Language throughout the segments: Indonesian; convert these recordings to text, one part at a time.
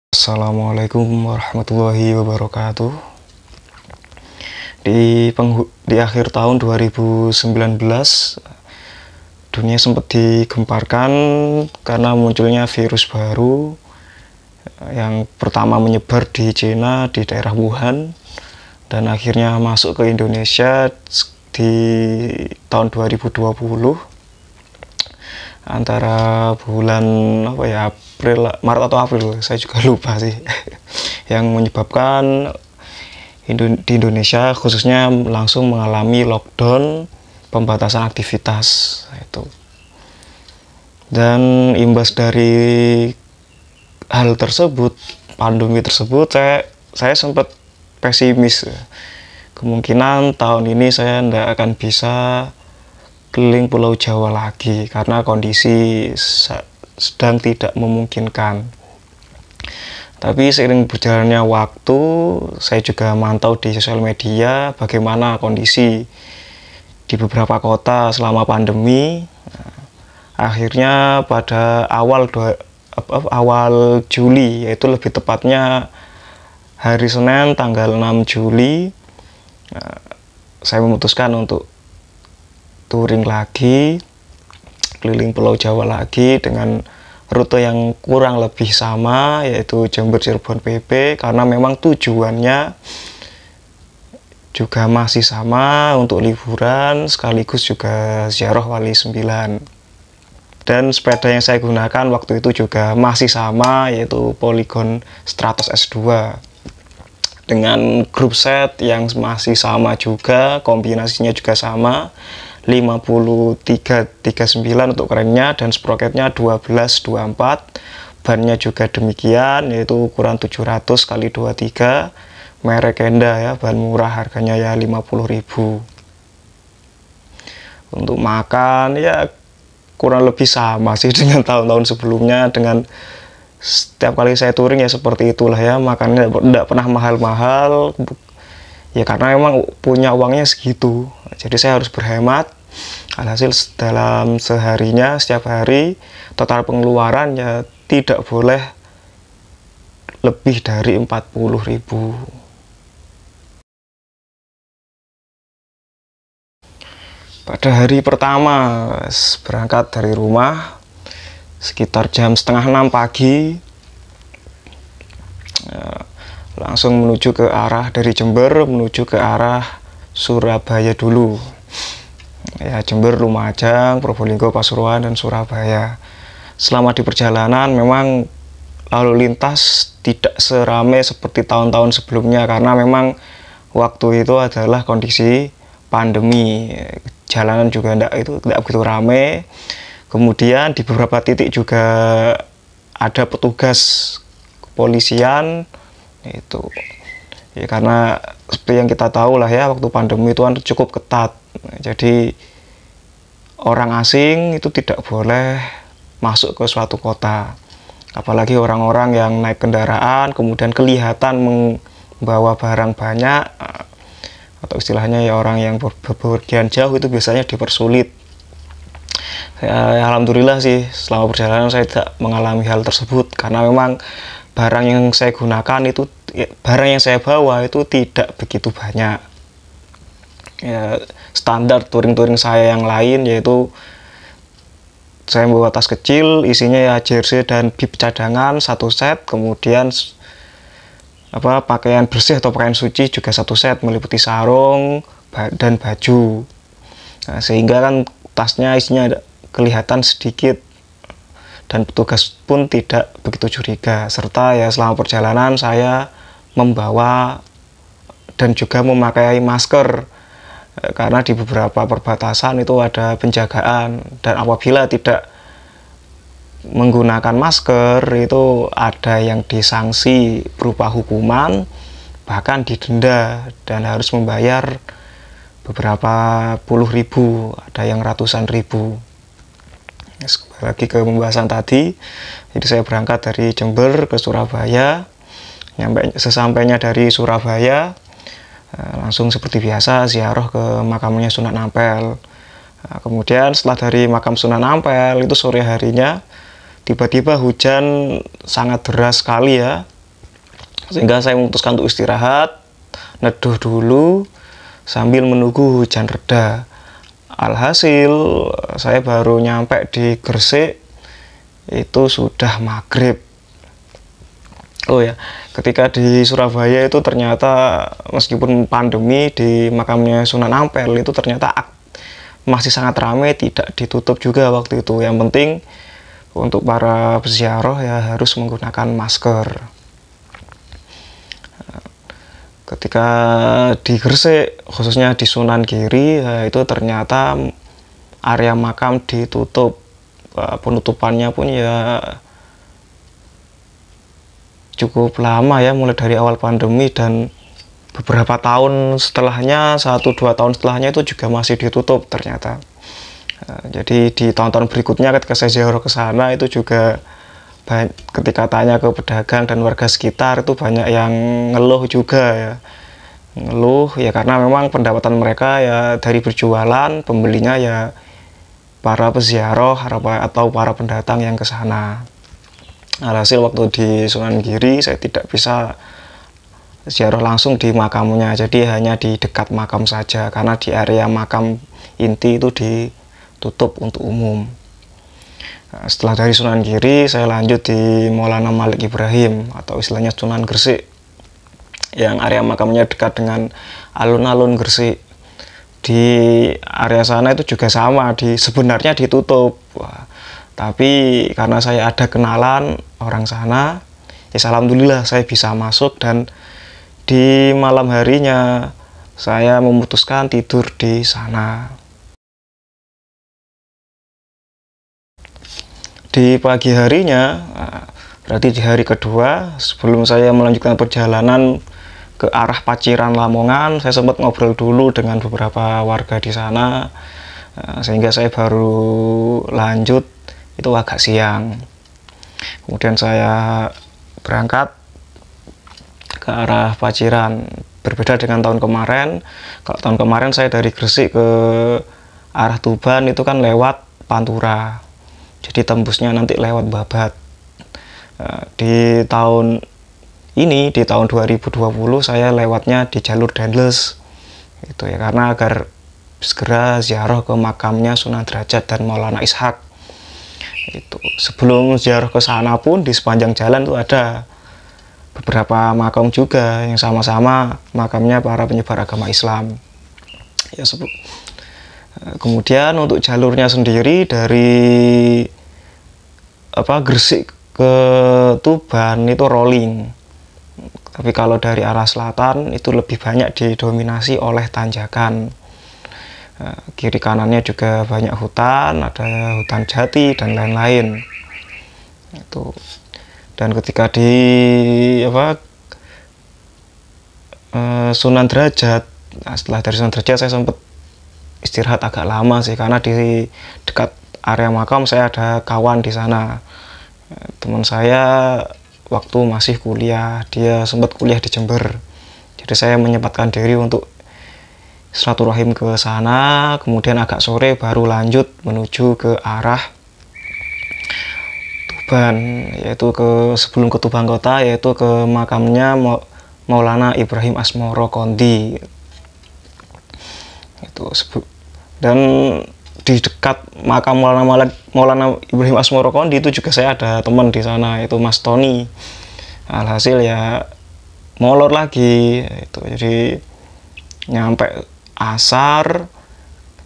Assalamualaikum warahmatullahi wabarakatuh. Di akhir tahun 2019, dunia sempat digemparkan karena munculnya virus baru yang pertama menyebar di Cina, di daerah Wuhan, dan akhirnya masuk ke Indonesia di tahun 2020 antara bulan Maret atau April, saya juga lupa sih. Yang menyebabkan di Indonesia khususnya langsung mengalami lockdown, pembatasan aktivitas itu. Dan imbas dari hal tersebut, pandemi tersebut, saya sempat pesimis. Kemungkinan tahun ini saya tidak akan bisa keliling Pulau Jawa lagi karena kondisi sedang tidak memungkinkan. Tapi seiring berjalannya waktu, saya juga mantau di sosial media bagaimana kondisi di beberapa kota selama pandemi. Akhirnya pada awal Juli, yaitu lebih tepatnya hari Senin tanggal 6 Juli, saya memutuskan untuk touring lagi, keliling Pulau Jawa lagi dengan rute yang kurang lebih sama, yaitu Jember Cirebon PB, karena memang tujuannya juga masih sama, untuk liburan sekaligus juga ziarah Wali 9. Dan sepeda yang saya gunakan waktu itu juga masih sama, yaitu Polygon Stratos S2 dengan grup set yang masih sama juga, kombinasinya juga sama, 5339 untuk kerennya, dan sproketnya 1224. Bannya juga demikian, yaitu ukuran 700 x 23, merek Enda ya, bahan murah, harganya ya 50.000. Untuk makan ya kurang lebih sama sih dengan tahun-tahun sebelumnya. Dengan setiap kali saya touring ya seperti itulah ya, makannya tidak pernah mahal-mahal ya, karena memang punya uangnya segitu, jadi saya harus berhemat. Alhasil dalam seharinya, setiap hari total pengeluaran ya tidak boleh lebih dari 40.000. Pada hari pertama berangkat dari rumah sekitar jam setengah 6 pagi, langsung menuju ke arah dari Jember menuju ke arah Surabaya dulu. Ya, Jember, Lumajang, Probolinggo, Pasuruan, dan Surabaya. Selama di perjalanan memang lalu lintas tidak seramai seperti tahun-tahun sebelumnya, karena memang waktu itu adalah kondisi pandemi. Jalanan juga tidak begitu ramai. Kemudian di beberapa titik juga ada petugas kepolisian itu. Ya, karena seperti yang kita tahu lah ya, waktu pandemi itu kan cukup ketat. Jadi orang asing itu tidak boleh masuk ke suatu kota, apalagi orang-orang yang naik kendaraan kemudian kelihatan membawa barang banyak, atau istilahnya ya orang yang bepergian jauh, itu biasanya dipersulit. Alhamdulillah sih selama perjalanan saya tidak mengalami hal tersebut, karena memang barang yang saya gunakan itu, barang yang saya bawa itu tidak begitu banyak. Ya, standar touring-touring saya yang lain, yaitu saya membawa tas kecil, isinya ya jersey dan bib cadangan satu set, kemudian pakaian bersih atau pakaian suci juga satu set, meliputi sarung dan baju. Nah, sehingga kan tasnya isinya kelihatan sedikit dan petugas pun tidak begitu curiga. Serta ya selama perjalanan saya membawa dan juga memakai masker, karena di beberapa perbatasan itu ada penjagaan, dan apabila tidak menggunakan masker itu ada yang disanksi berupa hukuman, bahkan didenda, dan harus membayar beberapa puluh ribu, ada yang ratusan ribu. Kembali lagi ke pembahasan tadi, jadi saya berangkat dari Jember ke Surabaya. Sesampainya dari Surabaya, langsung seperti biasa ziarah ke makamnya Sunan Ampel. Kemudian setelah dari makam Sunan Ampel itu sore harinya tiba-tiba hujan sangat deras sekali ya, Sehingga saya memutuskan untuk istirahat, neduh dulu sambil menunggu hujan reda. Alhasil saya baru nyampe di Gresik itu sudah maghrib. Oh ya, ketika di Surabaya itu ternyata meskipun pandemi, di makamnya Sunan Ampel itu ternyata masih sangat ramai, tidak ditutup juga waktu itu. Yang penting untuk para peziarah ya harus menggunakan masker. Ketika di Gresik, khususnya di Sunan Giri, ya itu ternyata area makam ditutup. Penutupannya pun ya cukup lama ya, mulai dari awal pandemi, dan beberapa tahun setelahnya, 1-2 tahun setelahnya itu juga masih ditutup ternyata. Jadi di tahun-tahun berikutnya ketika saya ziarah ke sana itu juga ketika tanya ke pedagang dan warga sekitar itu banyak yang ngeluh juga ya. Ngeluh ya karena memang pendapatan mereka ya dari berjualan, pembelinya ya para peziarah atau para pendatang yang ke sana. Alhasil waktu di Sunan Giri saya tidak bisa ziarah langsung di makamnya, jadi hanya di dekat makam saja karena di area makam inti itu ditutup untuk umum. Setelah dari Sunan Giri, saya lanjut di Maulana Malik Ibrahim atau istilahnya Sunan Gresik, yang area makamnya dekat dengan alun-alun Gresik. Di area sana itu juga sama, sebenarnya ditutup. Tapi karena saya ada kenalan orang sana, ya alhamdulillah saya bisa masuk, dan di malam harinya saya memutuskan tidur di sana. Di pagi harinya, berarti di hari kedua, sebelum saya melanjutkan perjalanan ke arah Paciran Lamongan, saya sempat ngobrol dulu dengan beberapa warga di sana, sehingga saya baru lanjut itu agak siang. Kemudian saya berangkat ke arah Paciran. Berbeda dengan tahun kemarin. Kalau tahun kemarin saya dari Gresik ke arah Tuban itu kan lewat Pantura, jadi tembusnya nanti lewat Babat. Di tahun ini, di tahun 2020 saya lewatnya di jalur Dendles itu ya, karena agar segera ziarah ke makamnya Sunan Derajat dan Maulana Ishak. Itu sebelum ziarah ke sana pun di sepanjang jalan itu ada beberapa makam juga yang sama-sama makamnya para penyebar agama Islam ya. Kemudian untuk jalurnya sendiri dari Gresik ke Tuban itu rolling, tapi kalau dari arah selatan itu lebih banyak didominasi oleh tanjakan. Kiri kanannya juga banyak hutan, ada hutan jati dan lain-lain. Itu. Dan ketika di Sunan Derajat, setelah dari Sunan Derajat saya sempat istirahat agak lama sih, karena di dekat area makam saya ada kawan di sana. Teman saya waktu masih kuliah, dia sempat kuliah di Jember. Jadi saya menyempatkan diri untuk silaturahim ke sana, kemudian agak sore baru lanjut menuju ke arah Tuban, yaitu sebelum ke Tuban kota, yaitu ke makamnya Maulana Ibrahim Asmoro Kondi. Dan di dekat makam Maulana Ibrahim Asmoro Kondi itu juga saya ada teman di sana, yaitu Mas Tony. Alhasil ya molor lagi itu, jadi nyampe asar,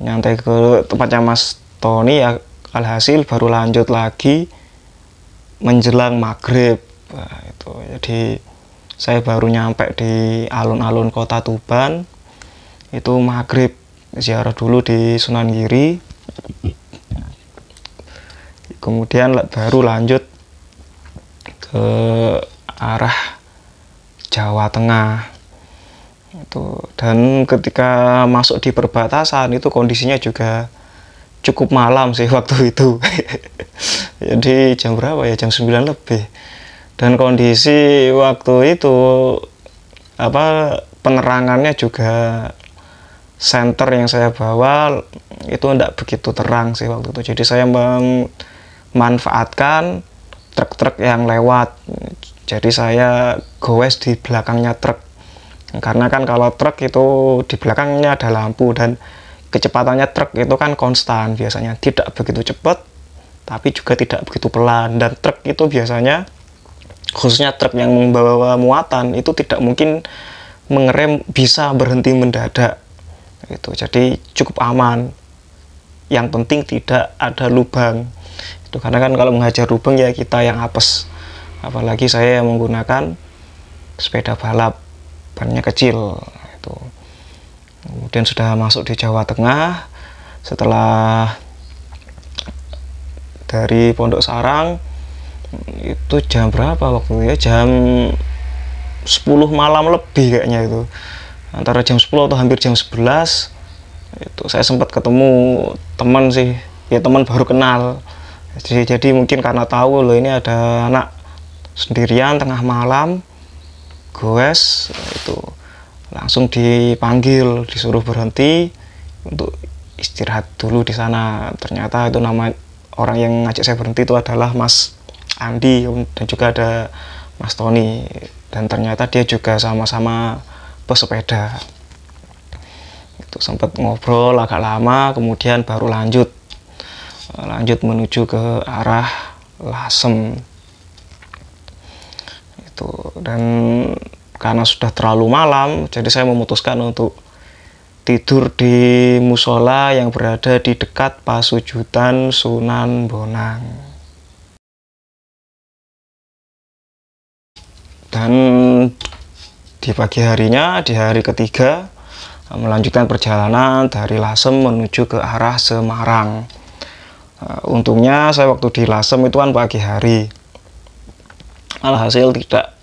nyantai ke tempatnya Mas Tony ya, alhasil baru lanjut lagi menjelang maghrib. Itu jadi saya baru nyampe di alun-alun kota Tuban itu maghrib, ziarah dulu di Sunan Giri, kemudian baru lanjut ke arah Jawa Tengah. Dan ketika masuk di perbatasan itu kondisinya juga cukup malam sih waktu itu. Jadi jam berapa ya, jam 9 lebih, dan kondisi waktu itu penerangannya juga, senter yang saya bawa itu tidak begitu terang sih waktu itu. Jadi saya memanfaatkan truk-truk yang lewat, Jadi saya goes di belakangnya truk. Karena kan kalau truk itu di belakangnya ada lampu dan kecepatannya truk itu kan konstan biasanya, tidak begitu cepat tapi juga tidak begitu pelan. Dan truk itu biasanya, khususnya truk yang membawa muatan, itu tidak mungkin mengerem, bisa berhenti mendadak. Itu jadi cukup aman. Yang penting tidak ada lubang. Itu karena kan kalau menghajar lubang ya kita yang apes. Apalagi saya yang menggunakan sepeda balap, bannya kecil. Itu. Kemudian sudah masuk di Jawa Tengah. Setelah dari Pondok Sarang itu jam berapa waktu itu ya? Jam 10 malam lebih kayaknya itu. Antara jam 10 atau hampir jam 11 itu saya sempat ketemu teman sih. Ya teman baru kenal. Jadi mungkin karena tahu loh ini ada anak sendirian tengah malam goes, itu langsung dipanggil, disuruh berhenti untuk istirahat dulu di sana. Ternyata itu nama orang yang ngajak saya berhenti itu adalah Mas Andi dan juga ada Mas Tony, dan ternyata dia juga sama-sama pesepeda. Itu sempat ngobrol agak lama, kemudian baru lanjut menuju ke arah Lasem. Dan karena sudah terlalu malam, jadi saya memutuskan untuk tidur di musola yang berada di dekat Pasujudan Sunan Bonang. Dan di pagi harinya, di hari ketiga, melanjutkan perjalanan dari Lasem menuju ke arah Semarang. Untungnya saya waktu di Lasem itu kan pagi hari, alhasil tidak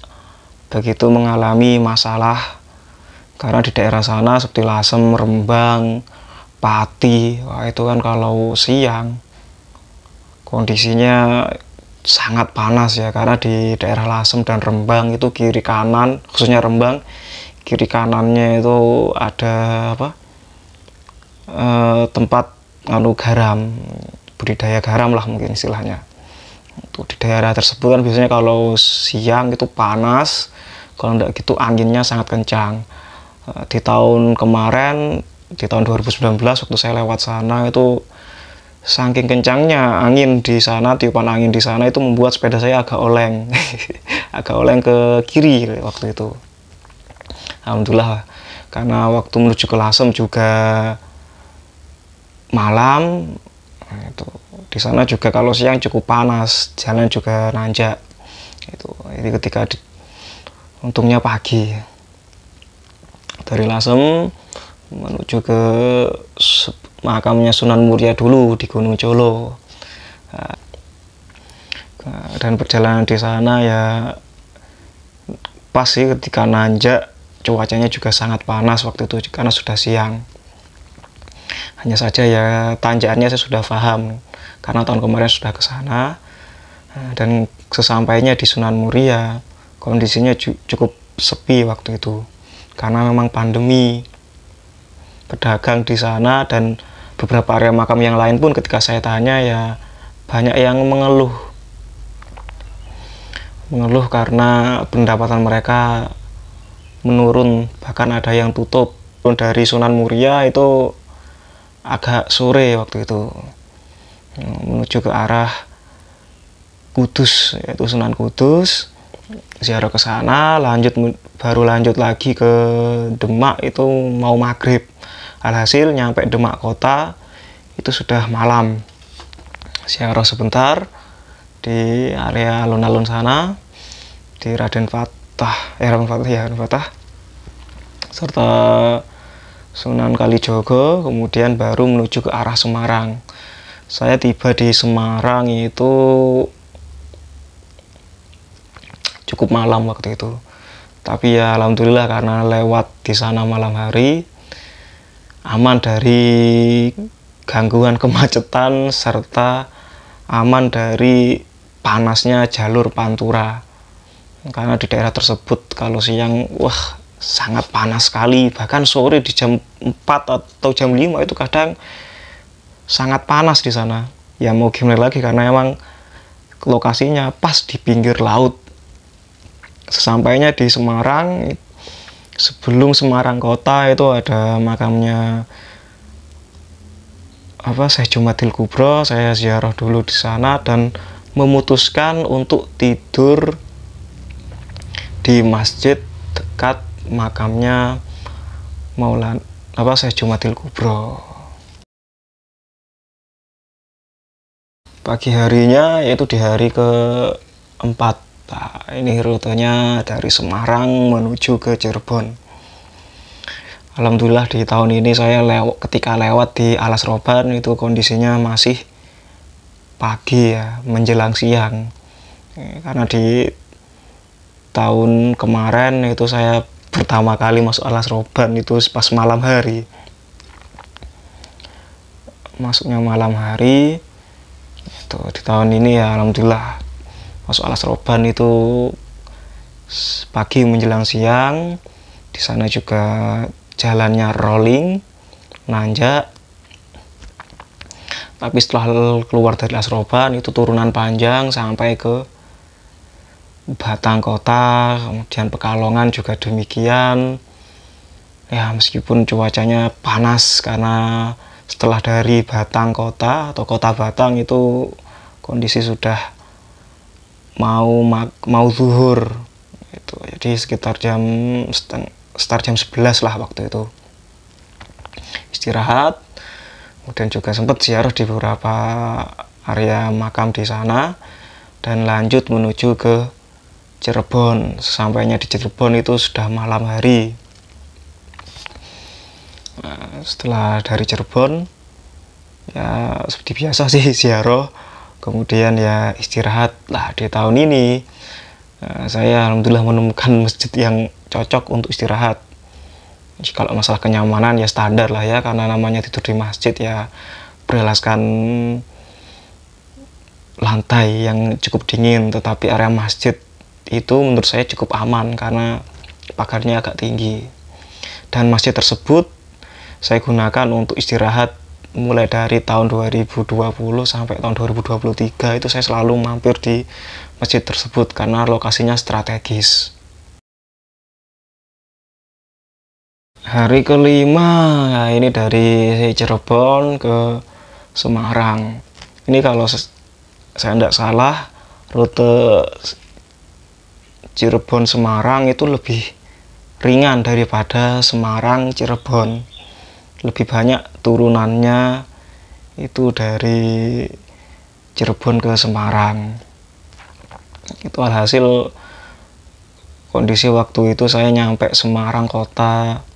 begitu mengalami masalah, karena di daerah sana seperti Lasem, Rembang, Pati, wah itu kan kalau siang kondisinya sangat panas ya, karena di daerah Lasem dan Rembang itu kiri kanan, khususnya Rembang, kiri kanannya itu ada tempat garam, budidaya garam lah mungkin istilahnya. Di daerah tersebut kan biasanya kalau siang itu panas, kalau enggak gitu anginnya sangat kencang. Di tahun kemarin, di tahun 2019 waktu saya lewat sana itu saking kencangnya angin di sana, tiupan angin di sana itu membuat sepeda saya agak oleng. Agak oleng ke kiri waktu itu. Alhamdulillah, karena waktu menuju ke Lasem juga malam. Itu di sana juga kalau siang cukup panas, jalan juga nanjak. Ini ketika untungnya pagi dari Lasem menuju ke makamnya Sunan Muria dulu di Gunung Jolo. Dan perjalanan di sana ya pas sih, ketika nanjak cuacanya juga sangat panas waktu itu karena sudah siang. Hanya saja ya tanjakannya saya sudah paham karena tahun kemarin sudah ke sana, dan sesampainya di Sunan Muria kondisinya cukup sepi waktu itu karena memang pandemi. Pedagang di sana dan beberapa area makam yang lain pun ketika saya tanya ya banyak yang mengeluh karena pendapatan mereka menurun, bahkan ada yang tutup. Dari Sunan Muria itu agak sore waktu itu menuju ke arah Kudus, yaitu Sunan Kudus, ziarah ke sana, baru lanjut lagi ke Demak itu mau maghrib. Alhasil nyampe Demak kota itu sudah malam. Ziarah sebentar di area alun-alun sana, di Raden Fatah serta Sunan Kalijogo, kemudian baru menuju ke arah Semarang. Saya tiba di Semarang itu cukup malam waktu itu. Tapi ya alhamdulillah karena lewat di sana malam hari, aman dari gangguan kemacetan serta aman dari panasnya jalur Pantura. Karena di daerah tersebut kalau siang wah sangat panas sekali, bahkan sore di jam 4 atau jam 5 itu kadang sangat panas di sana. Ya mau gimana lagi karena emang lokasinya pas di pinggir laut. Sesampainya di Semarang, sebelum Semarang kota itu ada makamnya Syekh Jumadil Kubro. Saya ziarah dulu di sana dan memutuskan untuk tidur di masjid dekat makamnya Syekh Jumadil Kubro. Pagi harinya yaitu di hari keempat. Nah, ini rutenya dari Semarang menuju ke Cirebon. Alhamdulillah di tahun ini saya ketika lewat di Alas Roban itu kondisinya masih pagi ya, menjelang siang. Karena di tahun kemarin itu saya pertama kali masuk Alas Roban itu pas malam hari. Masuknya malam hari. Itu di tahun ini ya alhamdulillah masuk Alas Roban itu pagi menjelang siang. Di sana juga jalannya rolling, nanjak. Tapi setelah keluar dari Alas Roban itu turunan panjang sampai ke Batang Kota, kemudian Pekalongan juga demikian. Ya meskipun cuacanya panas karena setelah dari Batang Kota atau Kota Batang itu kondisi sudah mau zuhur itu, jadi sekitar jam 11 lah waktu itu. Istirahat, kemudian juga sempat ziarah di beberapa area makam di sana dan lanjut menuju ke Cirebon. Sesampainya di Cirebon itu sudah malam hari. Nah, setelah dari Cirebon ya seperti biasa sih ziarah, kemudian ya istirahat lah. Di tahun ini saya alhamdulillah menemukan masjid yang cocok untuk istirahat. Jadi kalau masalah kenyamanan ya standar lah ya, karena namanya tidur di masjid ya beralaskan lantai yang cukup dingin, tetapi area masjid itu menurut saya cukup aman karena pagarnya agak tinggi. Dan masjid tersebut saya gunakan untuk istirahat mulai dari tahun 2020 sampai tahun 2023 itu saya selalu mampir di masjid tersebut karena lokasinya strategis. Hari kelima ya ini dari Cirebon ke Semarang. Ini kalau saya tidak salah rute Cirebon Semarang itu lebih ringan daripada Semarang Cirebon. Lebih banyak turunannya itu dari Cirebon ke Semarang. Itu alhasil kondisi waktu itu saya nyampe Semarang kota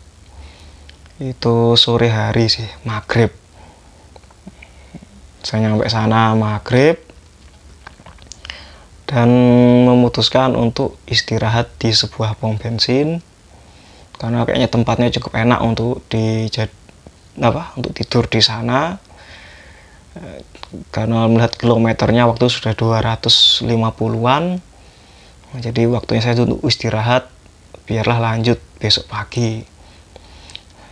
itu sore hari sih, maghrib. Saya nyampe sana maghrib dan memutuskan untuk istirahat di sebuah pom bensin karena kayaknya tempatnya cukup enak untuk tidur di sana. Karena melihat kilometernya waktu sudah 250-an, jadi waktunya saya untuk istirahat, biarlah lanjut besok pagi.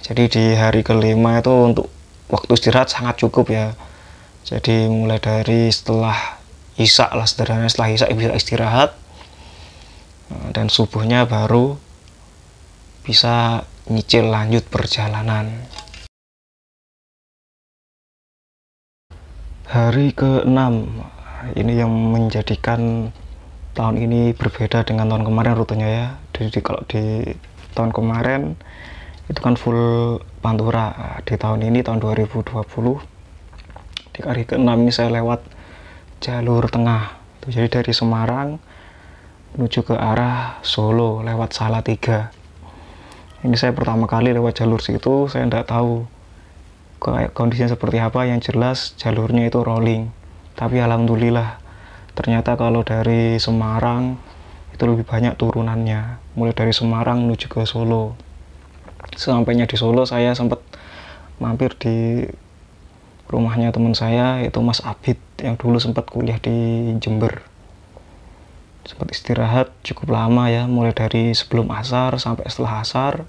Jadi di hari kelima itu untuk waktu istirahat sangat cukup ya. Jadi mulai dari setelah Isya lah, sederhana setelah Isya bisa istirahat dan subuhnya baru bisa nyicil lanjut perjalanan. Hari ke-6 ini yang menjadikan tahun ini berbeda dengan tahun kemarin rutenya ya. Jadi kalau di tahun kemarin itu kan full Pantura, di tahun ini tahun 2020 di hari ke-6 ini saya lewat jalur tengah. Jadi dari Semarang menuju ke arah Solo lewat Salatiga. Ini saya pertama kali lewat jalur situ, saya tidak tahu kondisinya seperti apa. Yang jelas jalurnya itu rolling, tapi alhamdulillah ternyata kalau dari Semarang itu lebih banyak turunannya, mulai dari Semarang menuju ke Solo. Sampainya di Solo saya sempat mampir di rumahnya teman saya, itu Mas Abid yang dulu sempat kuliah di Jember. Sempat istirahat cukup lama ya, mulai dari sebelum asar sampai setelah asar,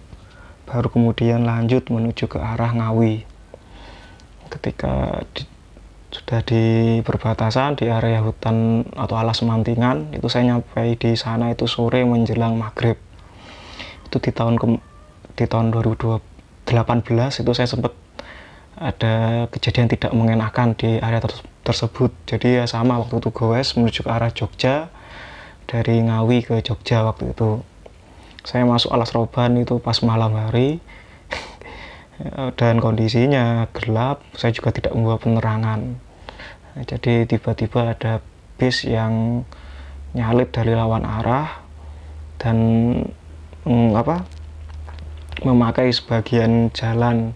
baru kemudian lanjut menuju ke arah Ngawi. Ketika Sudah di perbatasan di area hutan atau alas Mantingan. Itu saya nyampe di sana itu sore menjelang maghrib. Itu di tahun 2018 itu saya sempat ada kejadian tidak mengenakan di area tersebut. Jadi ya sama, waktu itu goes menuju ke arah Jogja, dari Ngawi ke Jogja. Waktu itu saya masuk alas Roban itu pas malam hari dan kondisinya gelap, saya juga tidak membawa penerangan. Jadi tiba-tiba ada bis yang nyalip dari lawan arah dan memakai sebagian jalan.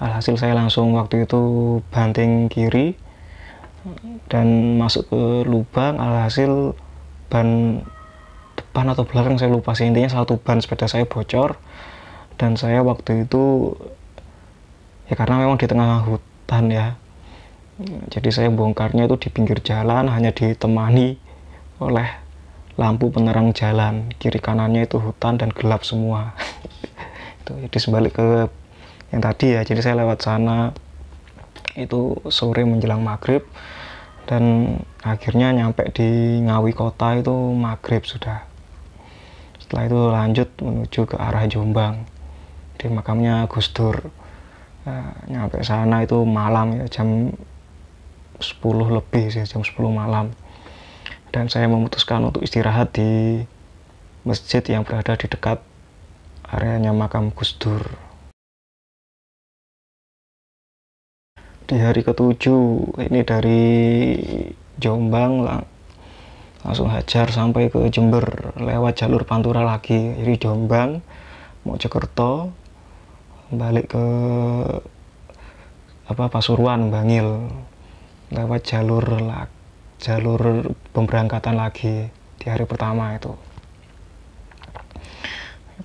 Alhasil saya langsung waktu itu banting kiri dan masuk ke lubang. Alhasil ban depan atau belakang saya lupa sih, intinya satu ban sepeda saya bocor. Dan saya waktu itu ya karena memang di tengah hutan ya, jadi saya bongkarnya itu di pinggir jalan, hanya ditemani oleh lampu penerang jalan. Kiri kanannya itu hutan dan gelap semua. Itu jadi sebalik ke yang tadi ya, jadi saya lewat sana itu sore menjelang maghrib dan akhirnya nyampe di Ngawi kota itu maghrib sudah. Setelah itu lanjut menuju ke arah Jombang di makamnya Gus Dur. Nah, nyampe sana itu malam ya, jam 10 lebih sih, jam 10 malam. Dan saya memutuskan untuk istirahat di masjid yang berada di dekat areanya makam Gus Dur. Di hari ke-7 ini dari Jombang langsung hajar sampai ke Jember lewat jalur Pantura lagi. Jadi Jombang, Mojokerto, balik ke Pasuruan, Bangil, lewat jalur pemberangkatan lagi di hari pertama itu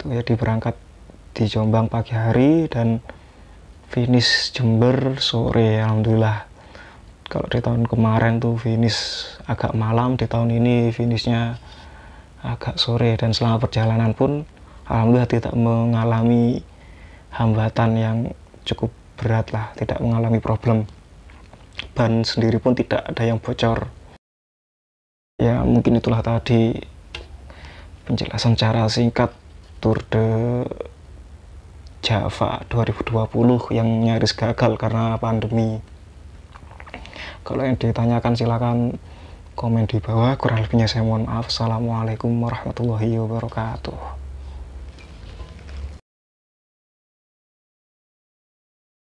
ya, berangkat di Jombang pagi hari dan finish Jember sore. Alhamdulillah, kalau di tahun kemarin tuh finish agak malam, di tahun ini finishnya agak sore. Dan selama perjalanan pun alhamdulillah tidak mengalami hambatan yang cukup berat lah, tidak mengalami problem. Ban sendiri pun tidak ada yang bocor. Ya mungkin itulah tadi penjelasan secara singkat Tour de Java 2020 yang nyaris gagal karena pandemi. Kalau yang ditanyakan silakan komen di bawah, kurang lebihnya saya mohon maaf. Assalamualaikum warahmatullahi wabarakatuh.